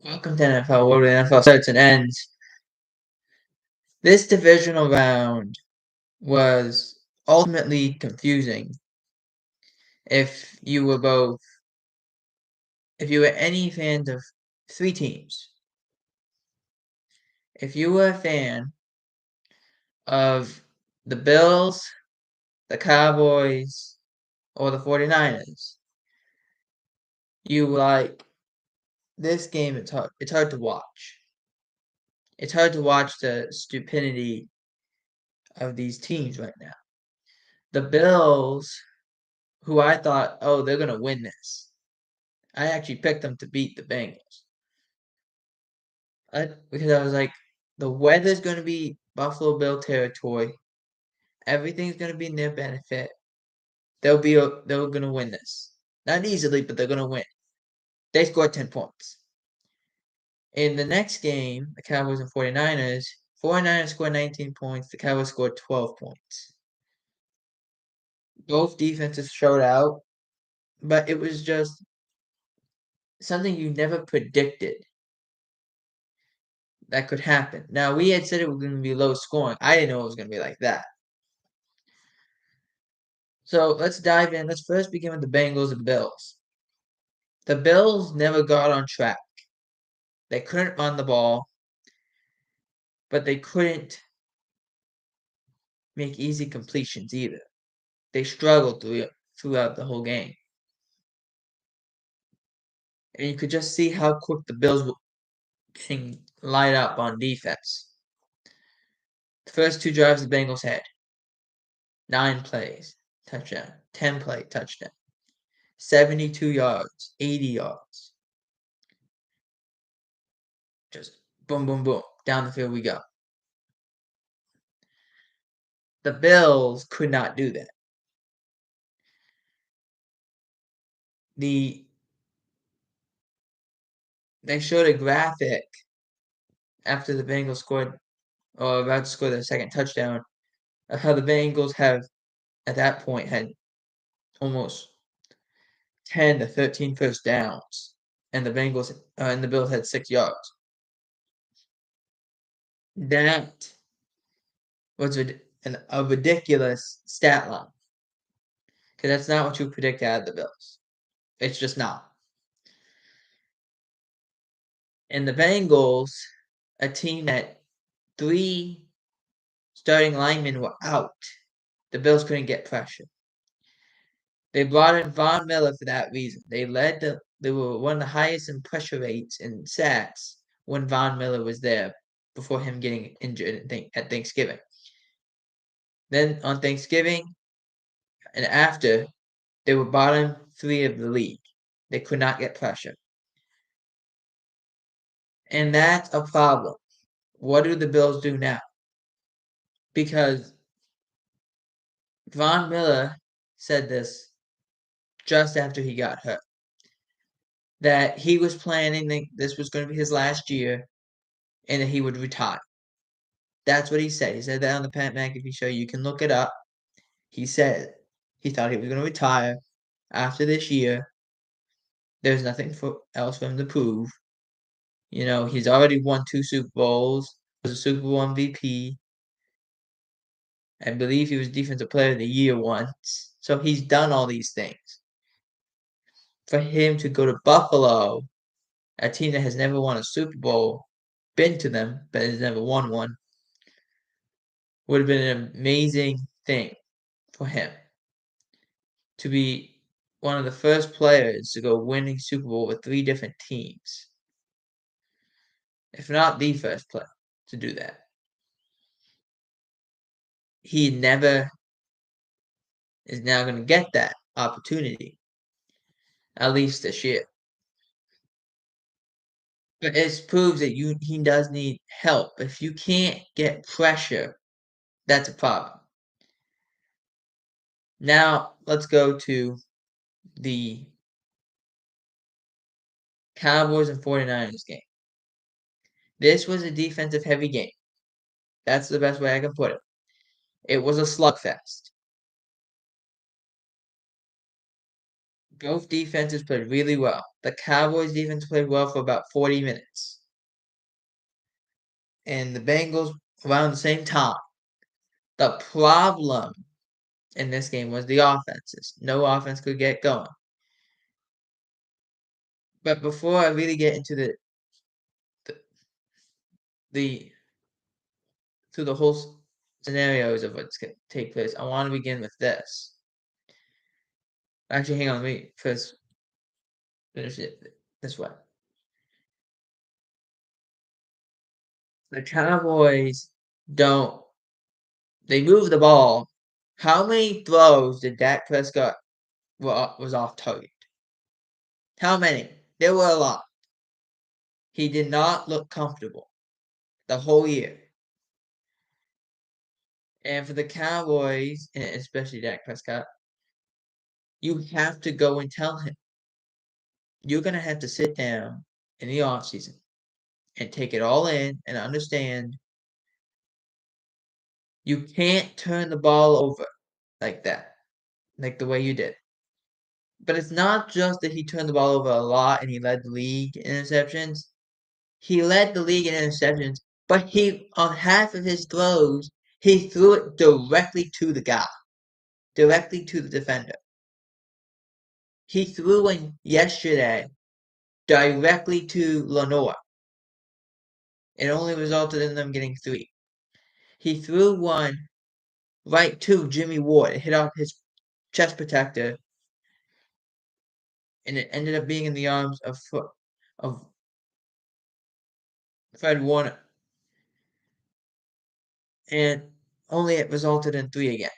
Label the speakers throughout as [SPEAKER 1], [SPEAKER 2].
[SPEAKER 1] Welcome to NFL, where the NFL starts and ends. This divisional round was ultimately confusing if you were any fans of three teams. If you were a fan of the Bills, the Cowboys, or the 49ers, you were like, this game, it's hard to watch. It's hard to watch the stupidity of these teams right now. The Bills, who I thought, oh, they're going to win this. I actually picked them to beat the Bengals. Because I was like, the weather's going to be Buffalo Bill territory. Everything's going to be in their benefit. They're going to win this. Not easily, but they're going to win. They scored 10 points. In the next game, the Cowboys and 49ers scored 19 points. The Cowboys scored 12 points. Both defenses showed out, but it was just something you never predicted that could happen. Now, we had said it was going to be low scoring. I didn't know it was going to be like that. So let's dive in. Let's first begin with the Bengals and Bills. The Bills never got on track. They couldn't run the ball, but they couldn't make easy completions either. They struggled throughout the whole game. And you could just see how quick the Bills can light up on defense. The first two drives the Bengals had 9 plays, touchdown, 10-play touchdown, 72 yards, 80 yards. Just boom, boom, boom. Down the field we go. The Bills could not do that. They showed a graphic after the Bengals scored, or about to score their second touchdown, of how the Bengals have, at that point, had almost 10 to 13 first downs, and the Bills had 6 yards. That was a ridiculous stat line, because that's not what you predict out of the Bills. It's just not. And the Bengals, a team that 3 starting linemen were out, the Bills couldn't get pressure. They brought in Von Miller for that reason. They were one of the highest in pressure rates in sacks when Von Miller was there before him getting injured at Thanksgiving. Then on Thanksgiving and after, they were bottom 3 of the league. They could not get pressure. And that's a problem. What do the Bills do now? Because Von Miller said this just after he got hurt, that he was planning that this was going to be his last year and that he would retire. That's what he said. He said that on the Pat McAfee show. You can look it up. He said he thought he was going to retire after this year. There's nothing else for him to prove. You know, he's already won 2 Super Bowls, was a Super Bowl MVP. I believe he was Defensive Player of the Year once. So he's done all these things. For him to go to Buffalo, a team that has never won a Super Bowl, been to them, but has never won one, would have been an amazing thing for him. To be one of the first players to go winning Super Bowl with 3 different teams. If not the first player to do that. He never is now going to get that opportunity, at least this year. But it proves that he does need help. If you can't get pressure, that's a problem. Now, let's go to the Cowboys and 49ers game. This was a defensive-heavy game. That's the best way I can put it. It was a slugfest. Both defenses played really well. The Cowboys defense played well for about 40 minutes. And the Bengals around the same time. The problem in this game was the offenses. No offense could get going. But before I really get into the to the whole scenarios of what's going to take place, I want to begin with this. Actually, hang on, let me first finish it this way. The Cowboys don't. They move the ball. How many throws did Dak Prescott was off target? How many? There were a lot. He did not look comfortable the whole year. And for the Cowboys, and especially Dak Prescott, you have to go and tell him. You're going to have to sit down in the offseason and take it all in and understand you can't turn the ball over like that, like the way you did. But it's not just that he turned the ball over a lot and he led the league in interceptions. He led the league in interceptions, but on half of his throws, he threw it directly to the guy, directly to the defender. He threw one yesterday directly to Lenore. It only resulted in them getting 3. He threw one right to Jimmy Ward. It hit off his chest protector, and it ended up being in the arms of Fred Warner. And only it resulted in 3 again.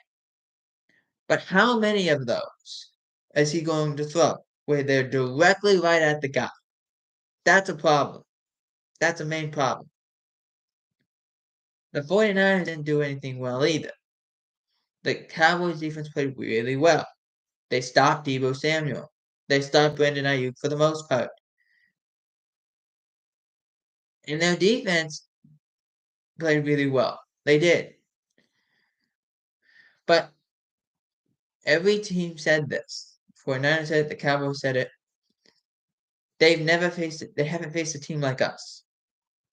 [SPEAKER 1] But how many of those is he going to throw where they're directly right at the guy? That's a problem. That's a main problem. The 49ers didn't do anything well either. The Cowboys defense played really well. They stopped Deebo Samuel. They stopped Brandon Ayuk for the most part. And their defense played really well. They did. But every team said this. 49ers said it, the Cowboys said it. They haven't faced a team like us.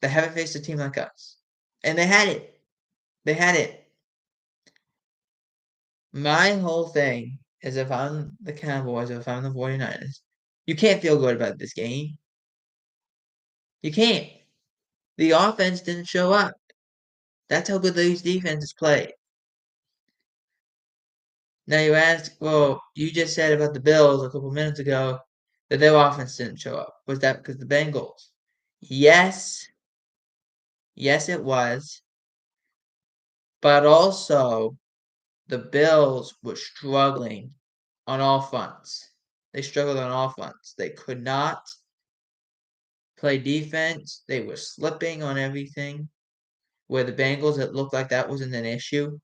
[SPEAKER 1] They haven't faced a team like us. And they had it. They had it. My whole thing is if I'm the Cowboys or if I'm the 49ers, you can't feel good about this game. You can't. The offense didn't show up. That's how good these defenses play. Now you ask, well, you just said about the Bills a couple minutes ago that their offense didn't show up. Was that because of the Bengals? Yes. Yes, it was. But also, the Bills were struggling on all fronts. They struggled on all fronts. They could not play defense. They were slipping on everything. Where the Bengals, it looked like that wasn't an issue.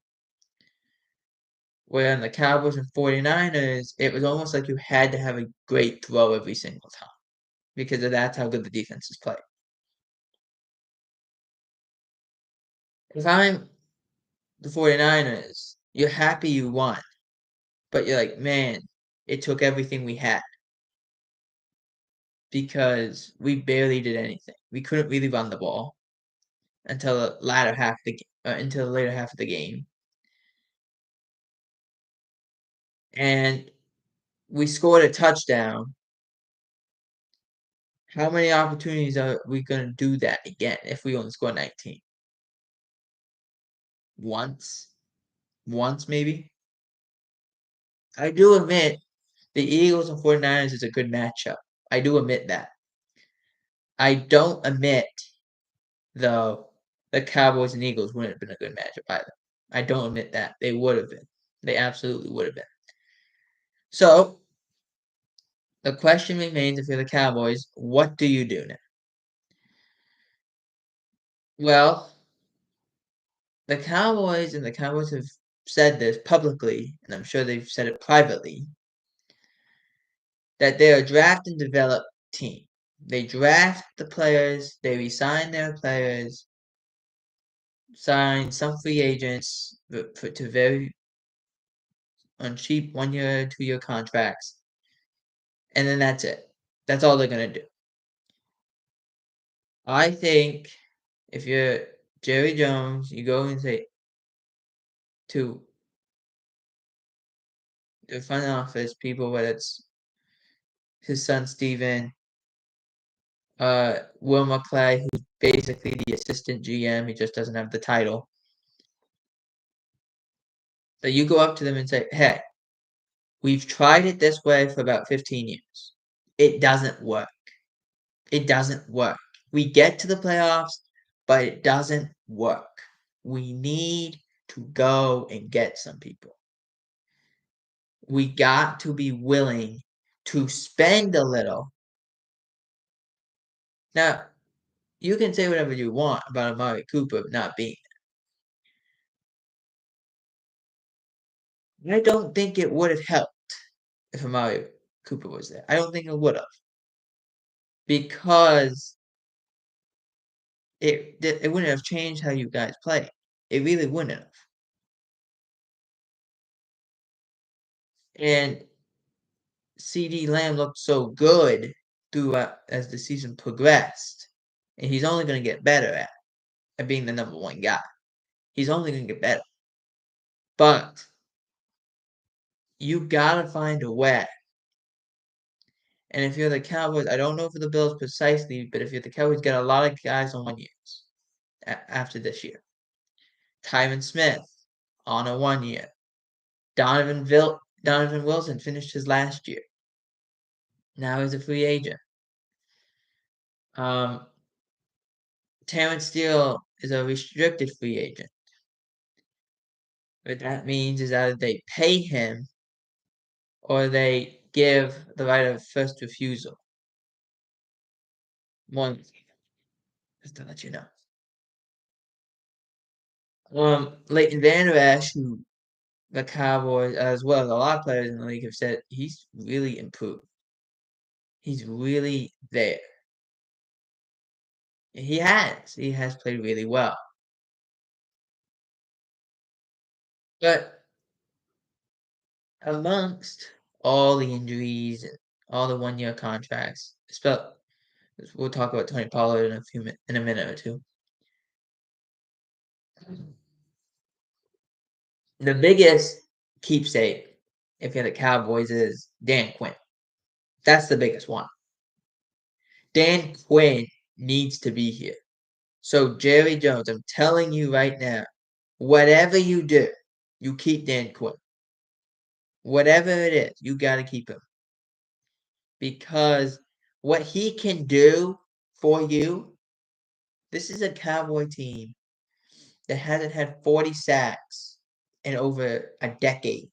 [SPEAKER 1] Where on the Cowboys and 49ers, it was almost like you had to have a great throw every single time because that's how good the defenses play. If I'm the 49ers, you're happy you won, but you're like, man, it took everything we had because we barely did anything. We couldn't really run the ball until the latter half of until the later half of the game, and we scored a touchdown. How many opportunities are we going to do that again if we only score 19? Once? Once, maybe? I do admit the Eagles and 49ers is a good matchup. I do admit that. I don't admit, though, the Cowboys and Eagles wouldn't have been a good matchup either. I don't admit that. They would have been. They absolutely would have been. So, the question remains if you're the Cowboys, what do you do now? Well, the Cowboys have said this publicly, and I'm sure they've said it privately, that they're a draft and develop team. They draft the players, they resign their players, sign some free agents to very on cheap 1-year, 2-year contracts, and then that's it. That's all they're gonna do. I think if you're Jerry Jones, you go and say to the front office people, whether it's his son Steven, Will McClay, who's basically the assistant GM, he just doesn't have the title. That you go up to them and say, hey, we've tried it this way for about 15 years. It doesn't work. It doesn't work. We get to the playoffs, but it doesn't work. We need to go and get some people. We got to be willing to spend a little. Now, you can say whatever you want about Amari Cooper not being there. I don't think it would have helped if Amari Cooper was there. I don't think it would have. Because it wouldn't have changed how you guys play. It really wouldn't have. And CD Lamb looked so good throughout as the season progressed, and he's only going to get better at being the number one guy. He's only going to get better. But you gotta find a way. And if you're the Cowboys, I don't know for the Bills precisely, but if you're the Cowboys, get a lot of guys on 1 years after this year. Tyron Smith on a 1 year. Donovan Wilson finished his last year. Now he's a free agent. Terrence Steele is a restricted free agent. What that means is either they pay him or they give the right of first refusal. One, just to let you know. Leighton Vander Esch, who the Cowboys, as well as a lot of players in the league, have said he's really improved. He's really there. And he has. He has played really well. But amongst all the injuries and all the 1 year contracts, we'll talk about Tony Pollard in a minute or two. The biggest keepsake, if you're the Cowboys, is Dan Quinn. That's the biggest one. Dan Quinn needs to be here. So, Jerry Jones, I'm telling you right now, whatever you do, you keep Dan Quinn. Whatever it is, you got to keep him. Because what he can do for you, this is a Cowboy team that hasn't had 40 sacks in over a decade.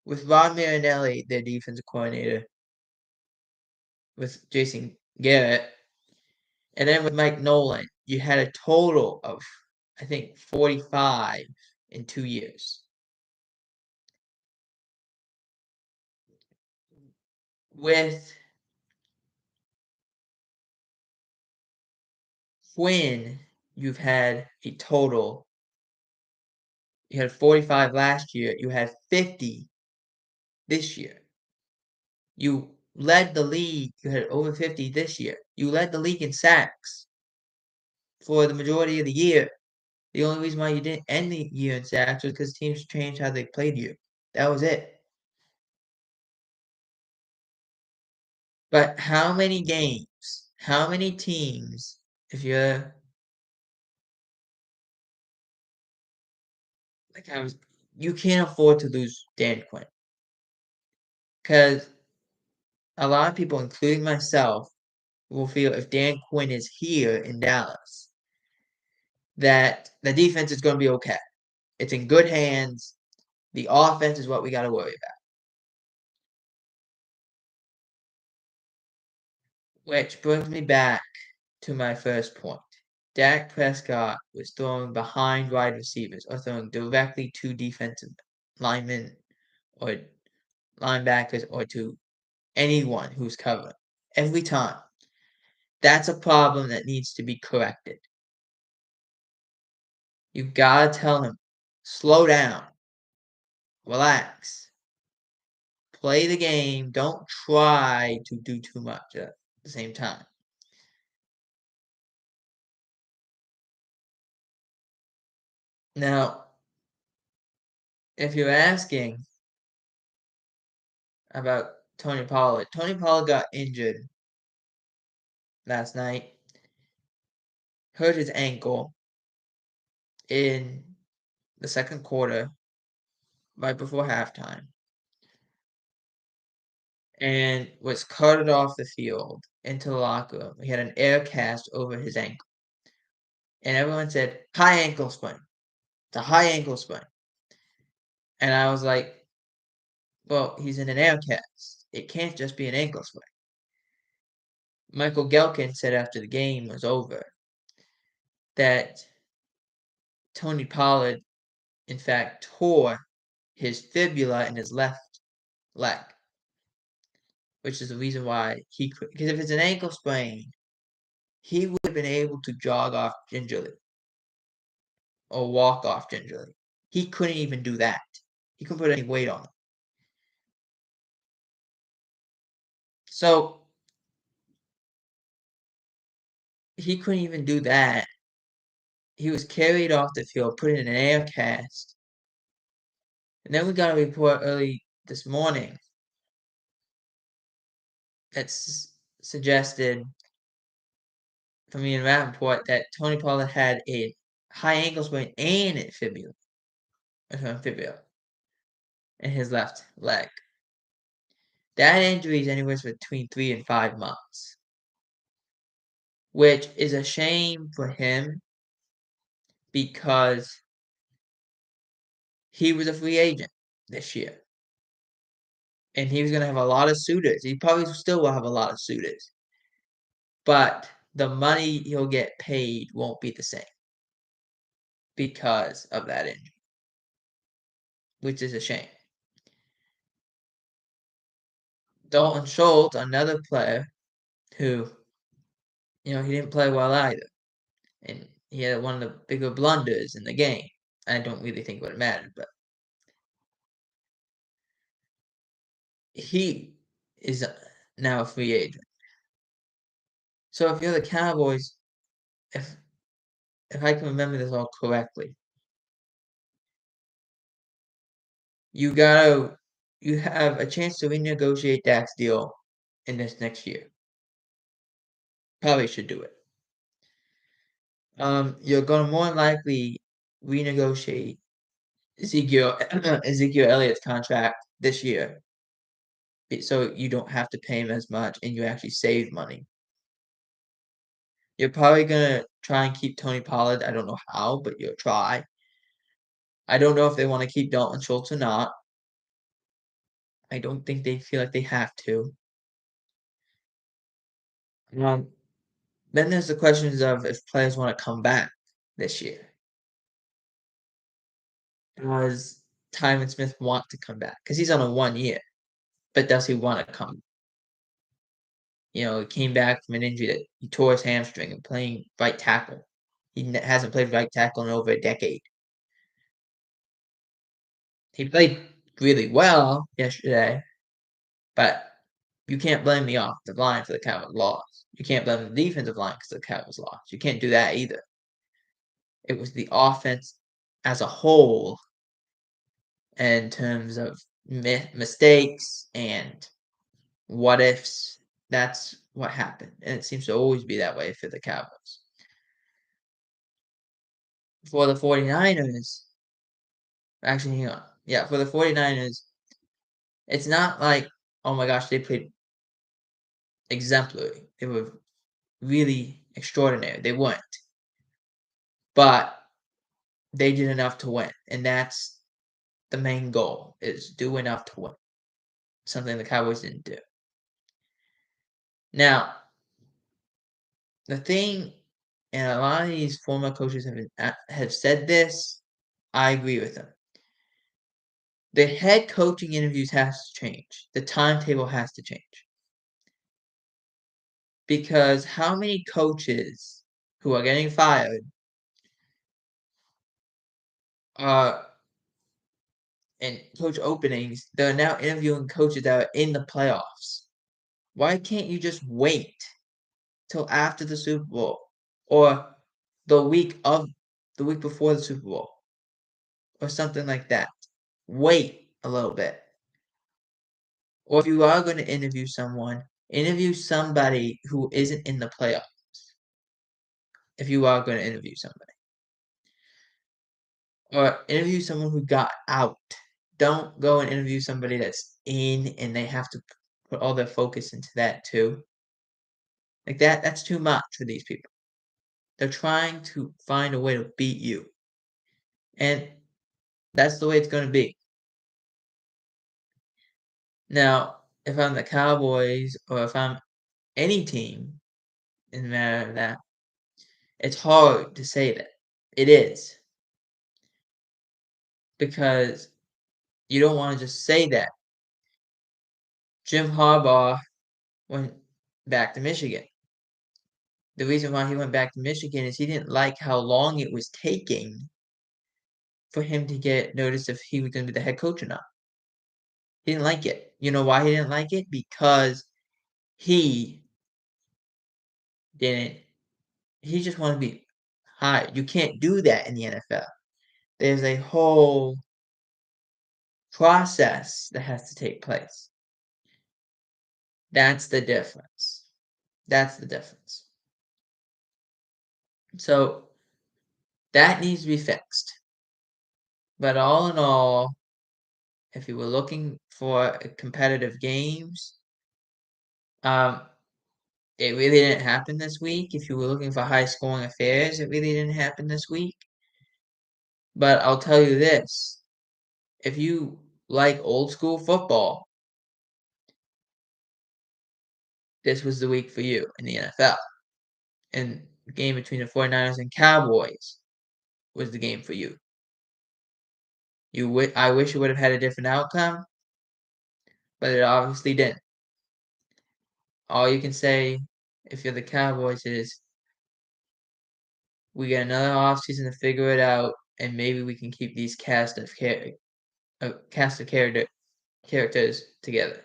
[SPEAKER 1] With Ron Marinelli, their defensive coordinator, with Jason Garrett, and then with Mike Nolan, you had a total of, I think, 45 in 2 years. With Quinn, you've had a total. You had 45 last year. You had 50 this year. You led the league. You had over 50 this year. You led the league in sacks for the majority of the year. The only reason why you didn't end the year in sacks was because teams changed how they played you. That was it. But how many games, how many teams, if you're like you can't afford to lose Dan Quinn. Because a lot of people, including myself, will feel if Dan Quinn is here in Dallas, that the defense is going to be okay. It's in good hands. The offense is what we got to worry about. Which brings me back to my first point. Dak Prescott was throwing behind wide receivers or throwing directly to defensive linemen or linebackers or to anyone who's covering every time. That's a problem that needs to be corrected. You gotta tell him, slow down, relax, play the game. Don't try to do too much at the same time. Now, if you're asking about Tony Pollard got injured last night, hurt his ankle in the second quarter, right before halftime, and was carted off the field into the locker room. He had an air cast over his ankle. And everyone said, high ankle sprain. It's a high ankle sprain. And I was like, well, he's in an air cast. It can't just be an ankle sprain. Michael Gelkin said after the game was over that Tony Pollard, in fact, tore his fibula in his left leg, which is the reason why he could. Because if it's an ankle sprain, he would have been able to jog off gingerly or walk off gingerly. He couldn't even do that. He couldn't put any weight on it. So he couldn't even do that. He was carried off the field, put in an air cast. And then we got a report early this morning that suggested from Ian Rappaport that Tony Pollard had a high ankle sprain and a fibula in his left leg. That injury is anywhere between 3 and 5 months, which is a shame for him because he was a free agent this year. And he was going to have a lot of suitors. He probably still will have a lot of suitors. But the money he'll get paid won't be the same because of that injury, which is a shame. Dalton Schultz, another player who, he didn't play well either. And he had one of the bigger blunders in the game. I don't really think it would have mattered, but he is now a free agent. So if you're the Cowboys, if I can remember this all correctly, you have a chance to renegotiate Dak's deal in this next year. Probably should do it. You're gonna more than likely renegotiate Ezekiel Elliott's contract this year, so you don't have to pay him as much, and you actually save money. You're probably gonna try and keep Tony Pollard. I don't know how, but you'll try. I don't know if they want to keep Dalton Schultz or not. I don't think they feel like they have to. Then there's the questions of if players want to come back this year. Does Tyron Smith want to come back? Because he's on a 1 year, but does he want to come? He came back from an injury that he tore his hamstring and playing right tackle. He hasn't played right tackle in over a decade. He played really well yesterday, but you can't blame the offensive line for the Cowboys' loss. You can't blame the defensive line because the Cowboys lost. You can't do that either. It was the offense as a whole in terms of mistakes and what ifs. That's what happened. And it seems to always be that way for the Cowboys. For the 49ers, actually, hang on. Yeah, for the 49ers, it's not like, oh my gosh, they played exemplary. They were really extraordinary. They weren't. But they did enough to win. And that's the main goal, is do enough to win. Something the Cowboys didn't do. Now, the thing, and a lot of these former coaches have said this, I agree with them. The head coaching interviews has to change. The timetable has to change. Because how many coaches who are getting fired and coach openings, they're now interviewing coaches that are in the playoffs. Why can't you just wait till after the Super Bowl or the week before the Super Bowl or something like that? Wait a little bit. Or if you are going to interview somebody who isn't in the playoffs. If you are going to interview somebody. Or interview someone who got out. Don't go and interview somebody that's in and they have to put all their focus into that too. Like that's too much for these people. They're trying to find a way to beat you. And that's the way it's going to be. Now, if I'm the Cowboys or if I'm any team in the matter of that, it's hard to say that. It is. Because you don't want to just say that. Jim Harbaugh went back to Michigan. The reason why he went back to Michigan is he didn't like how long it was taking for him to get notice if he was going to be the head coach or not. He didn't like it. You know why he didn't like it? Because he didn't. He just wanted to be hired. You can't do that in the NFL. There's a whole process that has to take place. That's the difference. That's the difference. So that needs to be fixed. But all in all, if you were looking for competitive games, it really didn't happen this week. If you were looking for high scoring affairs, it really didn't happen this week. But I'll tell you this, if you like old school football, this was the week for you in the NFL. And the game between the 49ers and Cowboys was the game for you. I wish it would have had a different outcome, but it obviously didn't. All you can say if you're the Cowboys is we got another offseason to figure it out, and maybe we can keep these cast of characters together.